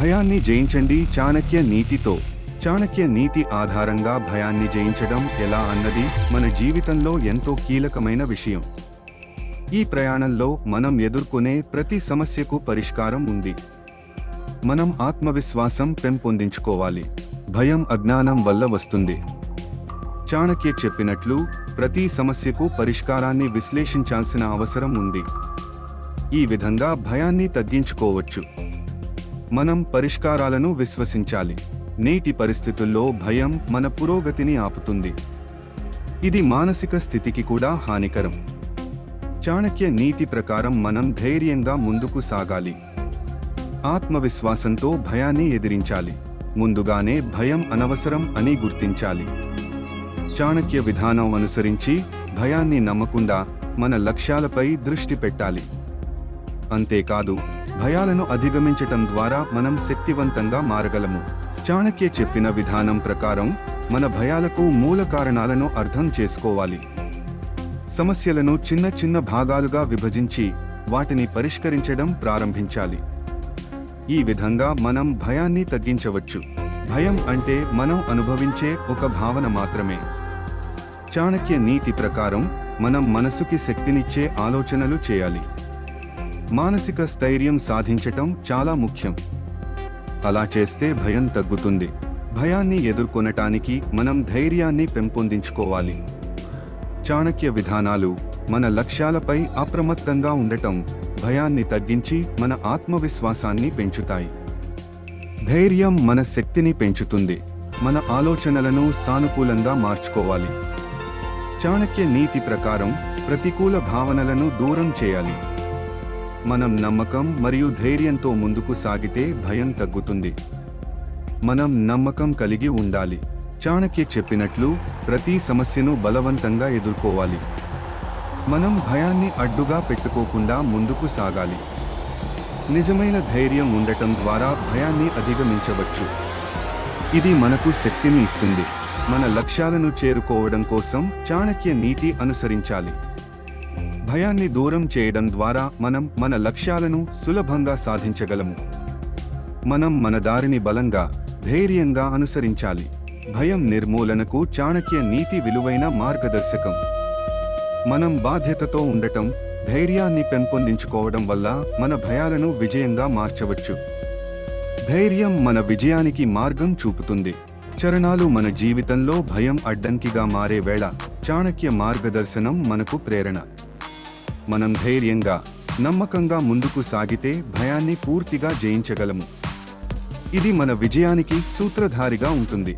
భయాన్ని జయించండి చాణక్య నీతితో. చాణక్య నీతి ఆధారంగా భయాన్ని జయించడం ఎలా అన్నది మన జీవితంలో ఎంతో కీలకమైన విషయం. ఈ ప్రయాణంలో మనం ఎదుర్కొనే ప్రతి సమస్యకు పరిష్కారం ఉంది. మనం ఆత్మవిశ్వాసం పెంపొందించుకోవాలి. భయం అజ్ఞానం వల్ల వస్తుంది. చాణక్య చెప్పినట్లు ప్రతి సమస్యకు పరిష్కారాన్ని విశ్లేషించాల్సిన అవసరం ఉంది. ఈ విధంగా భయాన్ని తగ్గించుకోవచ్చు. మనం పరిష్కారాలను విశ్వసించాలి. నేటి పరిస్థితుల్లో భయం మన పురోగతిని ఆపుతుంది. ఇది మానసిక స్థితికి కూడా హానికరం. చాణక్య నీతి ప్రకారం మనం ధైర్యంగా ముందుకు సాగాలి. ఆత్మవిశ్వాసంతో భయాన్ని ఎదిరించాలి. ముందుగానే భయం అనవసరం అని గుర్తించాలి. చాణక్య విధానం అనుసరించి భయాన్ని నమ్మకుండా మన లక్ష్యాలపై దృష్టి పెట్టాలి. అంతేకాదు, భయాలను అధిగమించటం ద్వారా మనం శక్తివంతంగా మారగలము. చాణక్య చెప్పిన విధానం ప్రకారం మన భయాలకు మూల కారణాలను అర్థం చేసుకోవాలి. సమస్యలను చిన్న చిన్న భాగాలుగా విభజించి వాటిని పరిష్కరించడం ప్రారంభించాలి. ఈ విధంగా మనం భయాన్ని తగ్గించవచ్చు. భయం అంటే మనం అనుభవించే ఒక భావన మాత్రమే. చాణక్య నీతి ప్రకారం మనం మనసుకి శక్తినిచ్చే ఆలోచనలు చేయాలి. మానసిక స్థైర్యం సాధించటం చాలా ముఖ్యం. అలా చేస్తే భయం తగ్గుతుంది. భయాన్ని ఎదుర్కొనటానికి మనం ధైర్యాన్ని పెంపొందించుకోవాలి. చాణక్య విధానాలు మన లక్ష్యాలపై అప్రమత్తంగా ఉండటం, భయాన్ని తగ్గించి మన ఆత్మవిశ్వాసాన్ని పెంచుతాయి. ధైర్యం మన శక్తిని పెంచుతుంది. మన ఆలోచనలను సానుకూలంగా మార్చుకోవాలి. చాణక్య నీతి ప్రకారం ప్రతికూల భావనలను దూరం చేయాలి. మనం నమ్మకం మరియు ధైర్యంతో ముందుకు సాగితే భయం తగ్గుతుంది. మనం నమ్మకం కలిగి ఉండాలి. చాణక్య చెప్పినట్లు ప్రతి సమస్యను బలవంతంగా ఎదుర్కోవాలి. మనం భయాన్ని అడ్డుగా పెట్టుకోకుండా ముందుకు సాగాలి. నిజమైన ధైర్యం ఉండటం ద్వారా భయాన్ని అధిగమించవచ్చు. ఇది మనకు శక్తిని ఇస్తుంది. మన లక్ష్యాలను చేరుకోవడం కోసం చాణక్య నీతి అనుసరించాలి. భయాన్ని దూరం చేయడం ద్వారా మనం మన లక్ష్యాలను సులభంగా సాధించగలము. మనం మన దారిని బలంగా, ధైర్యంగా అనుసరించాలి. భయం నిర్మూలనకు చాణక్య నీతి విలువైన మార్గదర్శకం. మనం బాధ్యతతో ఉండటం, ధైర్యాన్ని పెంపొందించుకోవడం వల్ల మన భయాలను విజయంగా మార్చవచ్చు. ధైర్యం మన విజయానికి మార్గం చూపుతుంది. చరణాలు మన జీవితంలో భయం అడ్డంకిగా మారే వేళ చాణక్య మార్గదర్శనం మనకు ప్రేరణ. మనం ధైర్యంగా, నమ్మకంగా ముందుకు సాగితే భయాన్ని పూర్తిగా జయించగలము. ఇది మన విజయానికి సూత్రధారిగా ఉంటుంది.